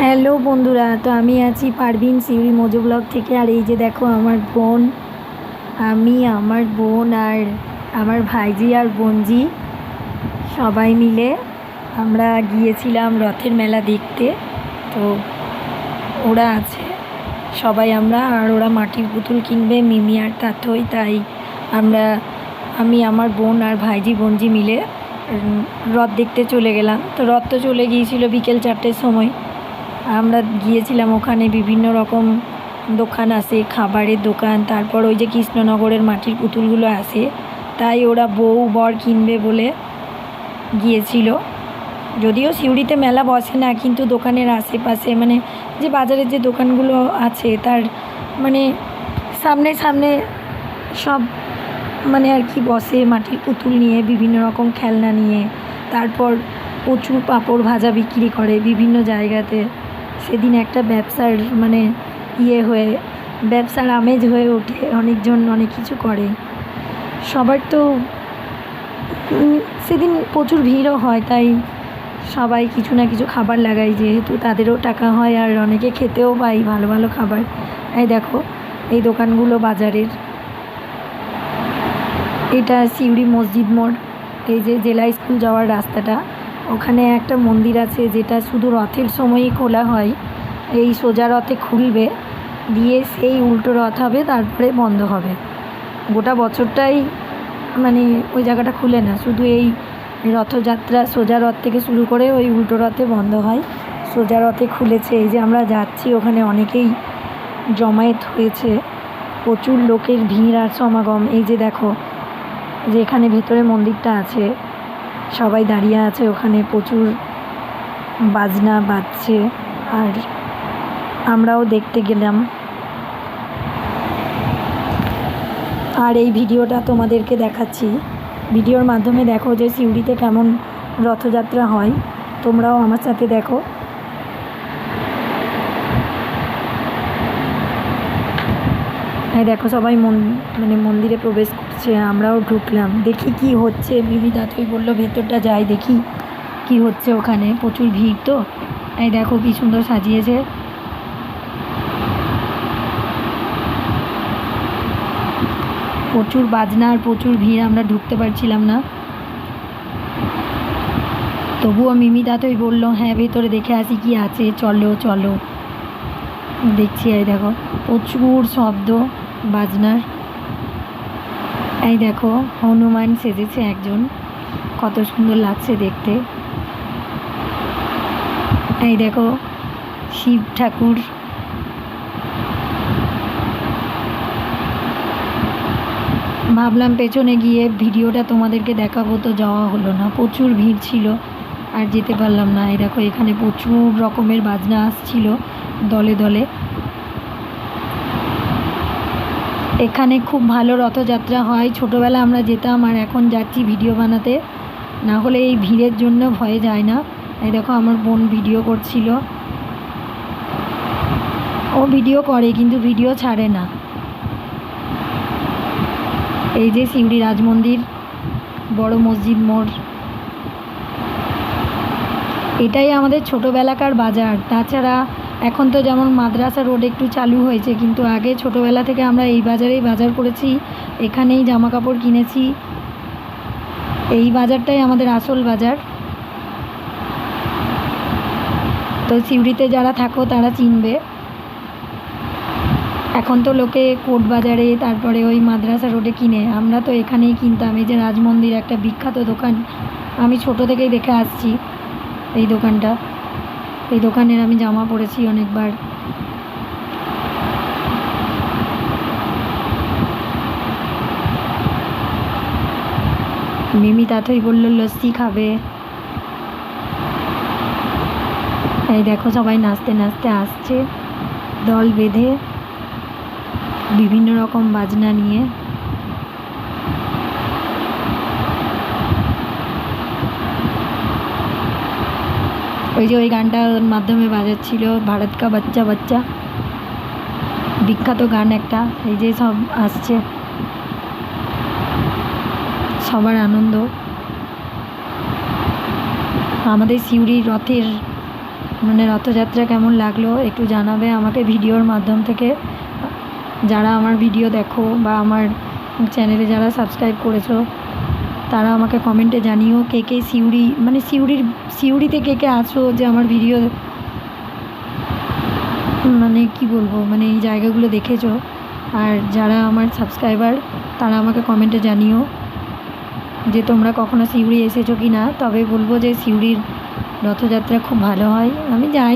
Hello বন্ধুরা, তো আমি আছি পারভিন সিউড়ি মোজো ব্লগ থেকে। আর এই যে দেখো আমার বোন, আমার বোন আর আমার ভাইজি আর বোনজি সবাই মিলে আমরা গিয়েছিলাম রথের মেলা দেখতে। তো ওরা আছে সবাই, ওরা মাটির পুতুল কিনবে মিমি আর তাতই, তাই আমি আমার বোন আর ভাইজি বোনজি মিলে রথ দেখতে চলে গেলাম। তো রথ তো চলে গিয়েছিল বিকেল 4টের সময়। আমরা গিয়েছিলাম, ওখানে বিভিন্ন রকম দোকান আছে, খাবারের দোকান, তারপর ওই যে কৃষ্ণনগরের মাটির পুতুলগুলো আছে, তাই ওরা বউ বর কিনবে বলে গিয়েছিল। যদিও সিউড়িতে মেলা বসে না, কিন্তু দোকানের আশেপাশে মানে যে বাজারের যে দোকানগুলো আছে তার মানে সামনে সামনে সব মানে আর কি বসে মাটির পুতুল নিয়ে, বিভিন্ন রকম খেলনা নিয়ে। তারপর প্রচুর পাঁপড় ভাজা বিক্রি করে বিভিন্ন জায়গাতে। সেদিন একটা ব্যবসার মানে ব্যবসার আমেজ হয়ে ওঠে, অনেকজন অনেক কিছু করে। সবার তো সেদিন প্রচুর ভিড়ও হয়, তাই সবাই কিছু না কিছু খাবার লাগায়, যেহেতু তাদেরও টাকা হয় আর অনেকে খেতেও পায় ভালো ভালো খাবার। এই দেখো এই দোকানগুলো বাজারের। এটা সিউড়ি মসজিদ মোড়, এই যে জেলা স্কুল যাওয়ার রাস্তাটা, ওখানে একটা মন্দির আছে যেটা শুধু রথের সময়ই খোলা হয়। এই সোজা রথে খুলবে, দিয়ে সেই উল্টো রথ হবে, তারপরে বন্ধ হবে। গোটা বছরটাই মানে ওই জায়গাটা খুলে না, শুধু এই রথযাত্রা সোজা রথ থেকে শুরু করে ওই উল্টো রথে বন্ধ হয়। সোজা রথে খুলেছে, এই যে আমরা যাচ্ছি ওখানে অনেকেই জমায়েত হয়েছে, প্রচুর লোকের ভিড় আর সমাগম। এই যে দেখো যে এখানে ভেতরে মন্দিরটা আছে, সবাই দাঁড়িয়ে আছে ওখানে, প্রচুর বাজনা বাজছে আর আমরাও দেখতে গেলাম। আর এই ভিডিওটা তোমাদেরকে দেখাচ্ছি, ভিডিওর মাধ্যমে দেখো যে সিউড়িতে কেমন রথযাত্রা হয়, তোমরাও আমার সাথে দেখো। হ্যাঁ দেখো সবাই মন্দিরে প্রবেশ করছে, আমরাও ঢুকলাম, দেখি কি হচ্ছে। মিমি দাতুই বললো ভেতরটা যাই দেখি কি হচ্ছে ওখানে, প্রচুর ভিড় তো। এই দেখো কি সুন্দর সাজিয়েছে, প্রচুর বাজনা আর প্রচুর ভিড়, আমরা ঢুকতে পারছিলাম না। তবুও মিমি দাতুই বললো হ্যাঁ ভেতরে দেখে আসি কি আছে, চলো চলো। দেখছি, এই দেখো প্রচুর শব্দ বাজনার। এই দেখো হনুমান সেজেছে একজন, কত সুন্দর লাগছে দেখতে। এই দেখো শিব ঠাকুর। ভাবলাম পেছনে গিয়ে ভিডিওটা তোমাদেরকে দেখাবো, তো যাওয়া হলো না, প্রচুর ভিড় ছিল আর যেতে পারলাম না। এই দেখো এখানে প্রচুর রকমের বাজনা আসছিল দলে দলে। এখানে খুব ভালো রথযাত্রা হয়, ছোটোবেলা আমরা যেতাম আর এখন যাচ্ছি ভিডিও বানাতে, না হলে এই ভিড়ের জন্য ভয়ে যায় না। এই দেখো আমার বোন ভিডিও করছিল, ও ভিডিও করে কিন্তু ভিডিও ছাড়ে না। এই যে সিউড়ি রাজ মন্দির, বড় মসজিদ মোড়, এটাই আমাদের ছোটোবেলাকার বাজার। তাছাড়া এখন তো যেমন মাদ্রাসা রোড একটু চালু হয়েছে, কিন্তু আগে ছোটোবেলা থেকে আমরা এই বাজারেই বাজার করেছি, এখানেই জামা কাপড় কিনেছি, এই বাজারটাই আমাদের আসল বাজার। তো সিউড়িতে যারা থাকো তারা চিনবে। এখন তো লোকে কোট বাজারে তারপরে ওই মাদ্রাসা রোডে কিনে, আমরা তো এখানেই কিনতাম। এই যে রাজমন্দির একটা বিখ্যাত দোকান, আমি ছোট থেকেই দেখে আসছি এই দোকানটা, এই দোকানের আমি জামা পরেছি অনেকবার। মিমি তাতই বললো লস্যি খাবে। এই দেখো সবাই নাচতে নাচতে আসছে দল বেঁধে, বিভিন্ন রকম বাজনা নিয়ে। ওই যে ওই গানটার মাধ্যমে বাজাচ্ছিল ভারত কা বাচ্চা বাচ্চা, বিখ্যাত গান একটা। এই যে সব আসছে, সবার আনন্দ। আমাদের সিউড়ির রথের মানে রথযাত্রা কেমন লাগলো একটু জানাবে আমাকে ভিডিওর মাধ্যম থেকে। যারা আমার ভিডিও দেখো বা আমার চ্যানেলে যারা সাবস্ক্রাইব করেছো তারা আমাকে কমেন্টে জানিও কে কে সিউড়ি, মানে সিউড়িতে কে কে আছো যে আমার ভিডিও মানে কি বলবো, মানে এই জায়গাগুলো দেখেছো। আর যারা আমার সাবস্ক্রাইবার তারা আমাকে কমেন্টে জানিও যে তোমরা কখনো সিউড়ি এসেছো কি না। তবে বলবো যে সিউড়ির রথযাত্রা খুব ভালো হয়। আমি যাই